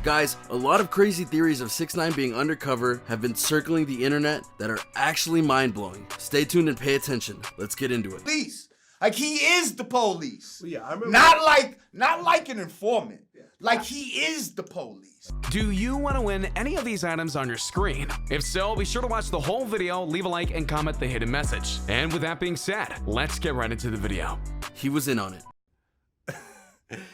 Guys, a lot of crazy theories of 6ix9ine being undercover have been circling the internet that are actually mind-blowing. Stay tuned and pay attention. Let's get into it. Police. Like he is the police. Well, yeah, I remember. Not like an informant. Like he is the police. Do you want to win any of these items on your screen? If so, be sure to watch the whole video, leave a like, and comment the hidden message. And with that being said, let's get right into the video. He was in on it.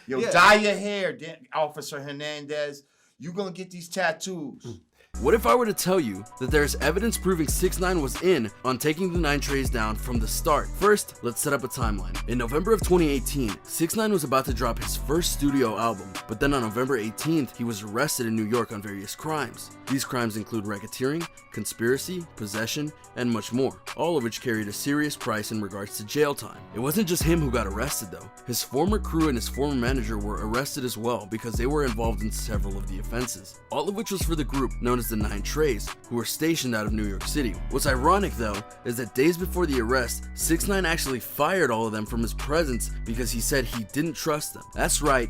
Yo, dye your hair, Officer Hernandez. You gonna get these tattoos. What if I were to tell you that there's evidence proving 6ix9ine was in on taking the 9 Treys down from the start? First, let's set up a timeline. In November of 2018, 6ix9ine was about to drop his first studio album, but then on November 18th, he was arrested in New York on various crimes. These crimes include racketeering, conspiracy, possession, and much more, all of which carried a serious price in regards to jail time. It wasn't just him who got arrested though. His former crew and his former manager were arrested as well because they were involved in several of the offenses, all of which was for the group known as the 9 Treys, who were stationed out of New York City. What's ironic though is that days before the arrest, 6ix9ine actually fired all of them from his presence because he said he didn't trust them. That's right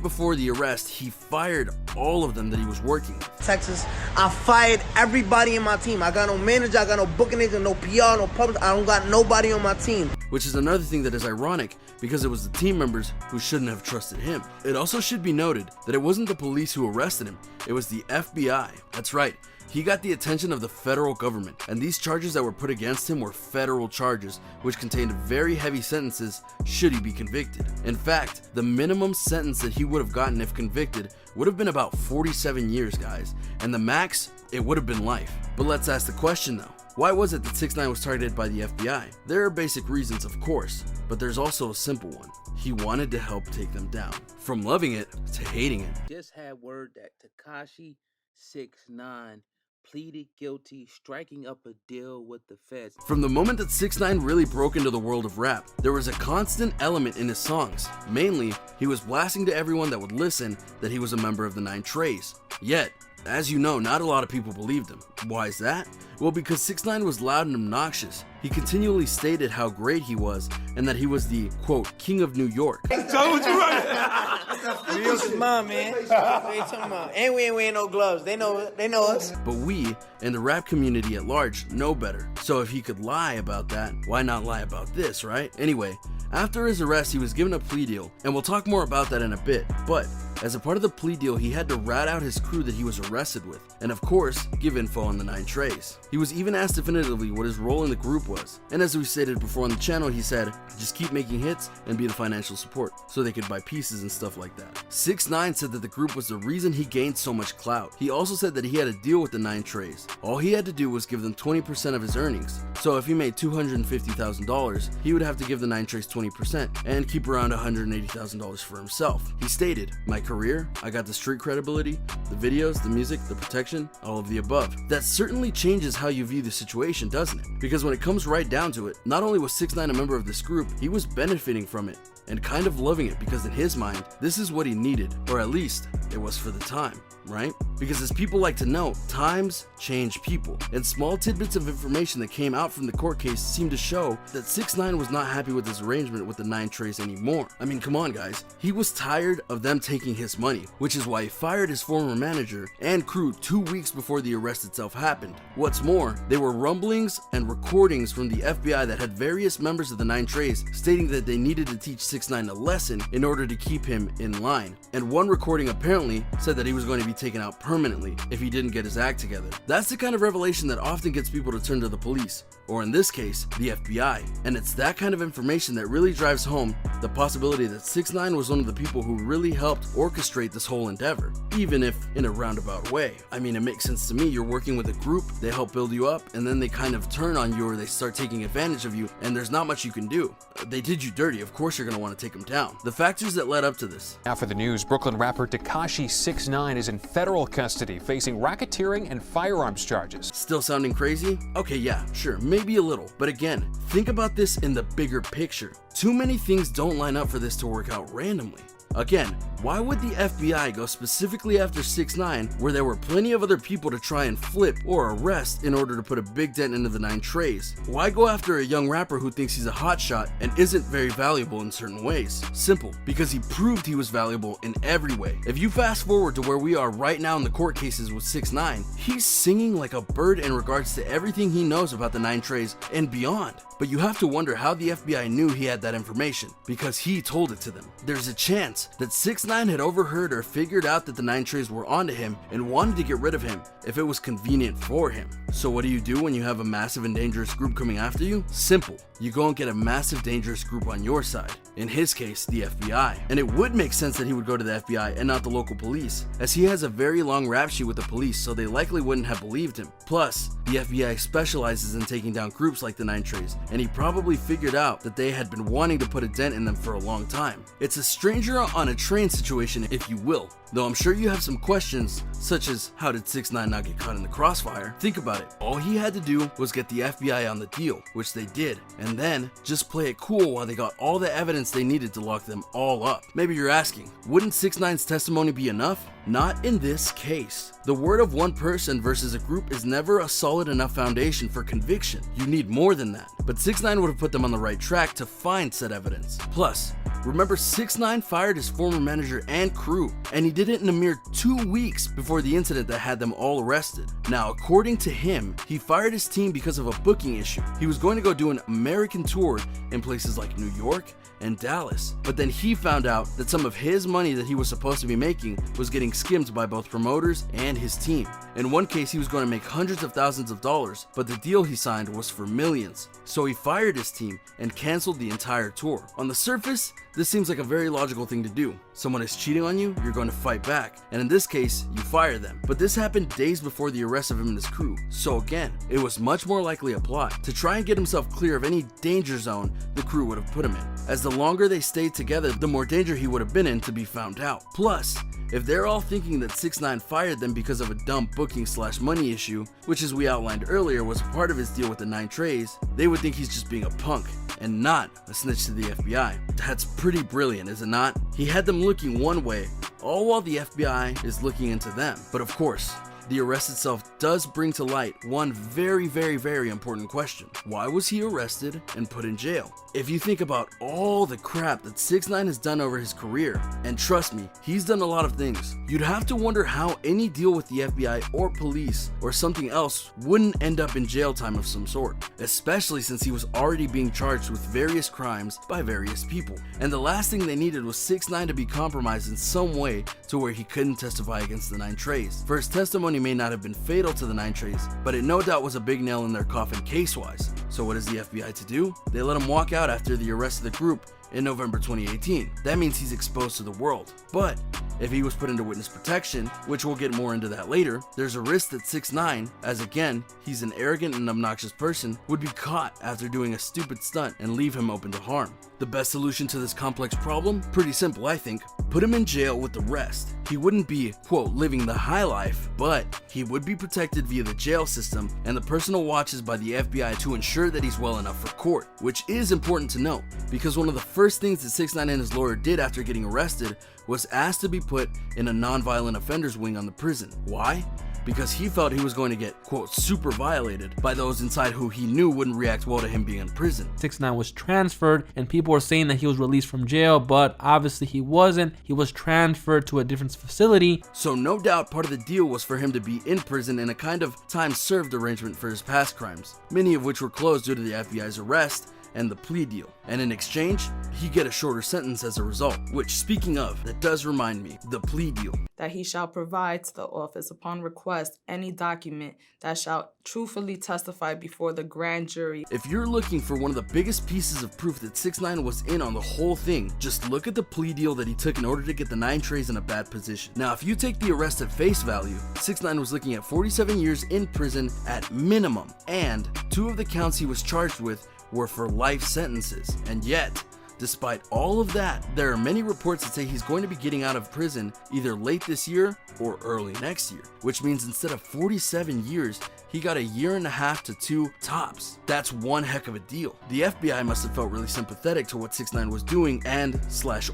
before the arrest, he fired all of them that he was working with. Texas, I fired everybody in my team. I got no manager, I got no booking agent, no PR, no public. I don't got nobody on my team. Which is another thing that is ironic because it was the team members who shouldn't have trusted him. It also should be noted that it wasn't the police who arrested him, it was the FBI. That's right. He got the attention of the federal government, and these charges that were put against him were federal charges, which contained very heavy sentences should he be convicted. In fact, the minimum sentence that he would have gotten if convicted would have been about 47 years, guys, and the max, it would have been life. But let's ask the question though. Why was it that 6ix9ine was targeted by the FBI? There are basic reasons, of course, but there's also a simple one. He wanted to help take them down. From loving it to hating it. Just had word that Tekashi 6ix9ine pleaded guilty, striking up a deal with the feds. From the moment that 6ix9ine really broke into the world of rap, there was a constant element in his songs. Mainly, he was blasting to everyone that would listen that he was a member of the 9 Treys. Yet, as you know, not a lot of people believed him. Why is that? Well, because 6ix9ine was loud and obnoxious. He continually stated how great he was and that he was the, quote, king of New York. Tell what you right. New York is mine, man. What are you talking about? And we ain't wearing no gloves. They know us. But we, and the rap community at large, know better. So if he could lie about that, why not lie about this, right? Anyway, after his arrest, he was given a plea deal, and we'll talk more about that in a bit. But as a part of the plea deal, he had to rat out his crew that he was arrested with, and of course, give info on the 9 Treys. He was even asked definitively what his role in the group was, and as we stated before on the channel, he said, just keep making hits and be the financial support, so they could buy pieces and stuff like that. 6ix9ine said that the group was the reason he gained so much clout. He also said that he had a deal with the 9 Treys. All he had to do was give them 20% of his earnings, so if he made $250,000, he would have to give the 9 Treys 20% and keep around $180,000 for himself. He stated, my career, I got the street credibility, the videos, the music, the protection, all of the above. That certainly changes how you view the situation, doesn't it? Because when it comes right down to it, not only was 6ix9ine a member of this group, he was benefiting from it and kind of loving it because in his mind, this is what he needed, or at least it was for the time, right? Because as people like to know, times change people, and small tidbits of information that came out from the court case seemed to show that 6ix9ine was not happy with his arrangement with the 9 Treys anymore. I mean, come on guys, he was tired of them taking his money, which is why he fired his former manager and crew 2 weeks before the arrest itself happened. What's more, there were rumblings and recordings from the FBI that had various members of the 9 Treys stating that they needed to teach 6ix9ine a lesson in order to keep him in line, and one recording apparently said that he was going to be taken out permanently if he didn't get his act together. That's the kind of revelation that often gets people to turn to the police, or in this case, the FBI, and it's that kind of information that really drives home the possibility that 6ix9ine was one of the people who really helped orchestrate this whole endeavor, even if in a roundabout way. I mean, it makes sense to me. You're working with a group, they help build you up, and then they kind of turn on you or they start taking advantage of you, and there's not much you can do. They did you dirty, of course you're going to want to take them down. The factors that led up to this. Now for the news, Brooklyn rapper Tekashi 6ix9ine is in federal custody facing racketeering and firearms charges. Still sounding crazy? Okay, yeah, sure, maybe a little, but again, think about this in the bigger picture. Too many things don't line up for this to work out randomly. Again, why would the FBI go specifically after 6ix9ine where there were plenty of other people to try and flip or arrest in order to put a big dent into the 9 trays? Why go after a young rapper who thinks he's a hotshot and isn't very valuable in certain ways? Simple, because he proved he was valuable in every way. If you fast forward to where we are right now in the court cases with 6ix9ine, he's singing like a bird in regards to everything he knows about the 9 trays and beyond. But you have to wonder how the FBI knew he had that information, because he told it to them. There's a chance that 6ix9ine had overheard or figured out that the 9 trays were onto him and wanted to get rid of him if it was convenient for him. So what do you do when you have a massive and dangerous group coming after you? Simple. You go and get a massive dangerous group on your side. In his case, the FBI. And it would make sense that he would go to the FBI and not the local police, as he has a very long rap sheet with the police, so they likely wouldn't have believed him. Plus, the FBI specializes in taking down groups like the 9 trays, and he probably figured out that they had been wanting to put a dent in them for a long time. It's a stranger on a train situation, if you will. Though I'm sure you have some questions, such as how did 6ix9ine not get caught in the crossfire? Think about it. All he had to do was get the FBI on the deal, which they did, and then just play it cool while they got all the evidence they needed to lock them all up. Maybe you're asking, wouldn't 6ix9ine's testimony be enough? Not in this case. The word of one person versus a group is never a solid enough foundation for conviction. You need more than that. But 6ix9ine would have put them on the right track to find said evidence. Plus, remember 6ix9ine fired his former manager and crew, and he did it in a mere 2 weeks before the incident that had them all arrested. Now, according to him, he fired his team because of a booking issue. He was going to go do an American tour in places like New York and Dallas, but then he found out that some of his money that he was supposed to be making was getting skimmed by both promoters and his team. In one case, he was going to make hundreds of thousands of dollars, but the deal he signed was for millions. So he fired his team and canceled the entire tour. On the surface, this seems like a very logical thing to do. Someone is cheating on you, you're going to fight back, and in this case, you fire them. But this happened days before the arrest of him and his crew, so again, it was much more likely a plot to try and get himself clear of any danger zone the crew would have put him in, as the longer they stayed together, the more danger he would have been in to be found out. Plus, if they're all thinking that 6ix9ine fired them because of a dumb booking/money issue, which as we outlined earlier was part of his deal with the 9 trays, they would think he's just being a punk and not a snitch to the FBI. That's pretty brilliant, is it not? He had them looking one way, all while the FBI is looking into them. But of course, the arrest itself does bring to light one very important question. Why was he arrested and put in jail? If you think about all the crap that 6ix9ine has done over his career, and trust me, he's done a lot of things, you'd have to wonder how any deal with the FBI or police or something else wouldn't end up in jail time of some sort, especially since he was already being charged with various crimes by various people. And the last thing they needed was 6ix9ine to be compromised in some way to where he couldn't testify against the 9 trays. For his testimony may not have been fatal to the 9 trays, but it no doubt was a big nail in their coffin case-wise. So what is the FBI to do? They let him walk out after the arrest of the group in November 2018. That means he's exposed to the world. But if he was put into witness protection, which we'll get more into that later, there's a risk that 6ix9ine, as again, he's an arrogant and obnoxious person, would be caught after doing a stupid stunt and leave him open to harm. The best solution to this complex problem? Pretty simple, I think. Put him in jail with the rest. He wouldn't be, quote, living the high life, but he would be protected via the jail system and the personal watches by the FBI to ensure that he's well enough for court, which is important to note, because one of the first things that 6ix9ine and his lawyer did after getting arrested was asked to be put in a non-violent offenders wing on the prison. Why? Because he felt he was going to get, quote, super violated by those inside who he knew wouldn't react well to him being in prison. 6ix9ine was transferred, and people were saying that he was released from jail, but obviously he wasn't. He was transferred to a different facility. So no doubt part of the deal was for him to be in prison in a kind of time served arrangement for his past crimes, many of which were closed due to the FBI's arrest and the plea deal. And in exchange, he get a shorter sentence as a result, which, speaking of, that does remind me, the plea deal. That he shall provide to the office upon request any document that shall truthfully testify before the grand jury. If you're looking for one of the biggest pieces of proof that 6ix9ine was in on the whole thing, just look at the plea deal that he took in order to get the 9 trays in a bad position. Now, if you take the arrest at face value, 6ix9ine was looking at 47 years in prison at minimum, and 2 of the counts he was charged with were for life sentences. And yet, despite all of that, there are many reports that say he's going to be getting out of prison either late this year or early next year, which means instead of 47 years, he got 1.5 to 2 years tops. That's one heck of a deal. The FBI must have felt really sympathetic to what 6ix9ine was doing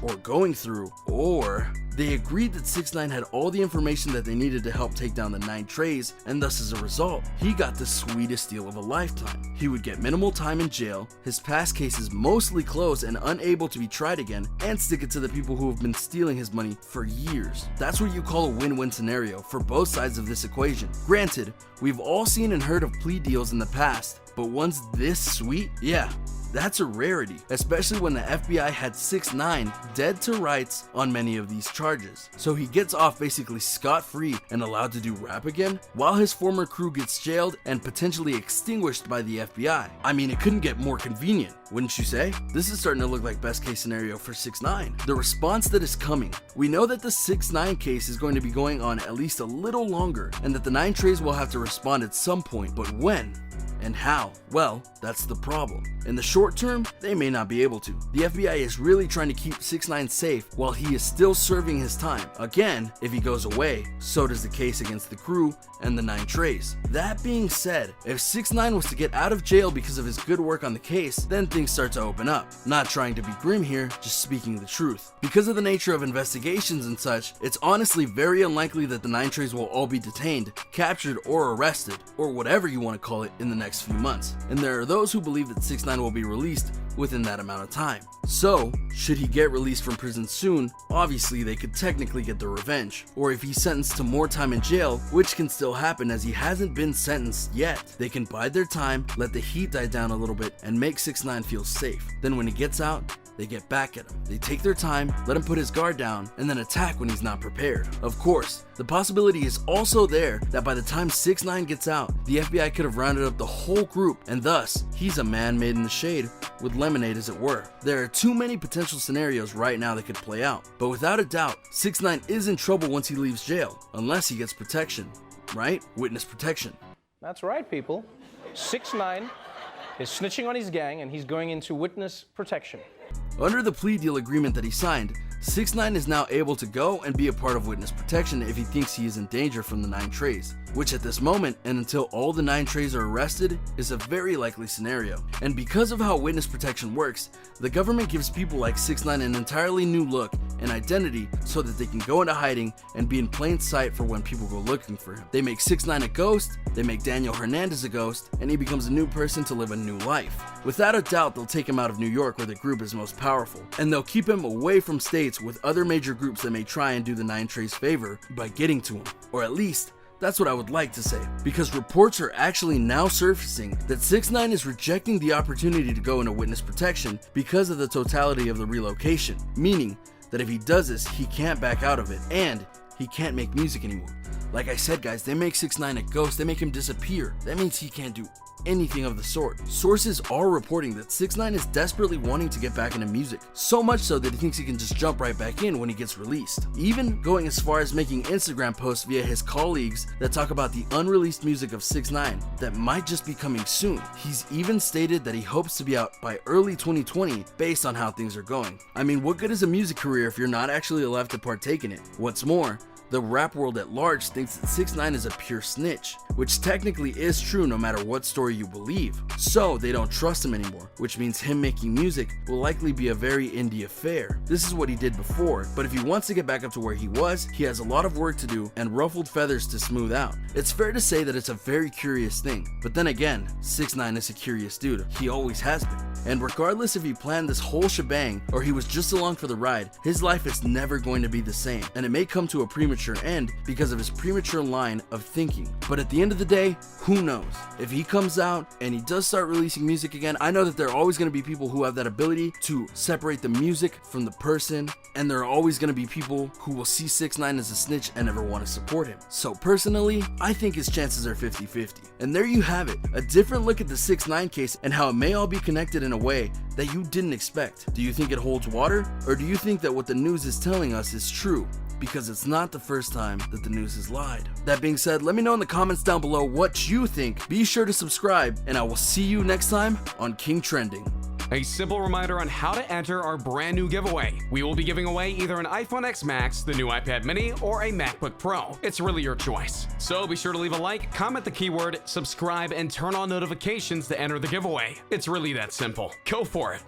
or going through, or they agreed that 6ix9ine had all the information that they needed to help take down the 9 Treys, and thus as a result, he got the sweetest deal of a lifetime. He would get minimal time in jail, his past cases mostly closed and unable to be tried again, and stick it to the people who have been stealing his money for years. That's what you call a win-win scenario for both sides of this equation. Granted, we've all seen and heard of plea deals in the past, but ones this sweet? Yeah. That's a rarity, especially when the FBI had 6ix9ine dead to rights on many of these charges. So he gets off basically scot-free and allowed to do rap again, while his former crew gets jailed and potentially extinguished by the FBI. I mean, it couldn't get more convenient, wouldn't you say? This is starting to look like best case scenario for 6ix9ine. The response that is coming. We know that the 6ix9ine case is going to be going on at least a little longer, and that the 9 Treys will have to respond at some point, but when? And how? Well, that's the problem. In the short term, they may not be able to. The FBI is really trying to keep 6ix9ine safe while he is still serving his time. Again, if he goes away, so does the case against the crew and the 9 Treys. That being said, if 6ix9ine was to get out of jail because of his good work on the case, then things start to open up. Not trying to be grim here, just speaking the truth. Because of the nature of investigations and such, it's honestly very unlikely that the 9 Treys will all be detained, captured, or arrested, or whatever you want to call it, in the next few months. And there are those who believe that 6ix9ine will be released within that amount of time. So, should he get released from prison soon, obviously they could technically get the revenge. Or if he's sentenced to more time in jail, which can still happen as he hasn't been sentenced yet, they can bide their time, let the heat die down a little bit, and make 6ix9ine feel safe. Then when he gets out, they get back at him. They take their time, let him put his guard down, and then attack when he's not prepared. Of course, the possibility is also there that by the time 6ix9ine gets out, the FBI could have rounded up the whole group, and thus, he's a man made in the shade with lemonade, as it were. There are too many potential scenarios right now that could play out, but without a doubt, 6ix9ine is in trouble once he leaves jail, unless he gets protection, right? Witness protection. That's right, people. 6ix9ine is snitching on his gang, and he's going into witness protection. Under the plea deal agreement that he signed, 6ix9ine is now able to go and be a part of witness protection if he thinks he is in danger from the 9 Treys, which at this moment and until all the 9 Treys are arrested is a very likely scenario. And because of how witness protection works, the government gives people like 6ix9ine an entirely new look and identity so that they can go into hiding and be in plain sight for when people go looking for him. They make 6ix9ine a ghost, they make Daniel Hernandez a ghost, and he becomes a new person to live a new life. Without a doubt, they'll take him out of New York where the group is most powerful, and they'll keep him away from states with other major groups that may try and do the 9 Treys favor by getting to him. Or at least, that's what I would like to say, because reports are actually now surfacing that 6ix9ine is rejecting the opportunity to go into witness protection because of the totality of the relocation, meaning that if he does this, he can't back out of it, and he can't make music anymore. Like I said, guys, they make 6ix9ine a ghost, they make him disappear. That means he can't do anything of the sort. Sources are reporting that 6ix9ine is desperately wanting to get back into music, so much so that he thinks he can just jump right back in when he gets released, even going as far as making Instagram posts via his colleagues that talk about the unreleased music of 6ix9ine that might just be coming soon. He's even stated that he hopes to be out by early 2020 based on how things are going. I mean, what good is a music career if you're not actually allowed to partake in it? What's more, the rap world at large thinks that 6ix9ine is a pure snitch, which technically is true no matter what story you believe. So they don't trust him anymore, which means him making music will likely be a very indie affair. This is what he did before, but if he wants to get back up to where he was, he has a lot of work to do and ruffled feathers to smooth out. It's fair to say that it's a very curious thing, but then again, 6ix9ine is a curious dude. He always has been. And regardless if he planned this whole shebang or he was just along for the ride, his life is never going to be the same, and it may come to a premature end because of his premature line of thinking. But at the end of the day, who knows? If he comes out and he does start releasing music again, I know that there are always going to be people who have that ability to separate the music from the person, and there are always going to be people who will see 6ix9ine as a snitch and never want to support him. So personally, I think his chances are 50-50. And there you have it, a different look at the 6ix9ine case and how it may all be connected in a way that you didn't expect. Do you think it holds water, or do you think that what the news is telling us is true? Because it's not the first time that the news has lied. That being said, let me know in the comments down below what you think. Be sure to subscribe, and I will see you next time on King Trending. A simple reminder on how to enter our brand new giveaway. We will be giving away either an iPhone X Max, the new iPad mini, or a MacBook Pro. It's really your choice. So be sure to leave a like, comment the keyword, subscribe, and turn on notifications to enter the giveaway. It's really that simple. Go for it.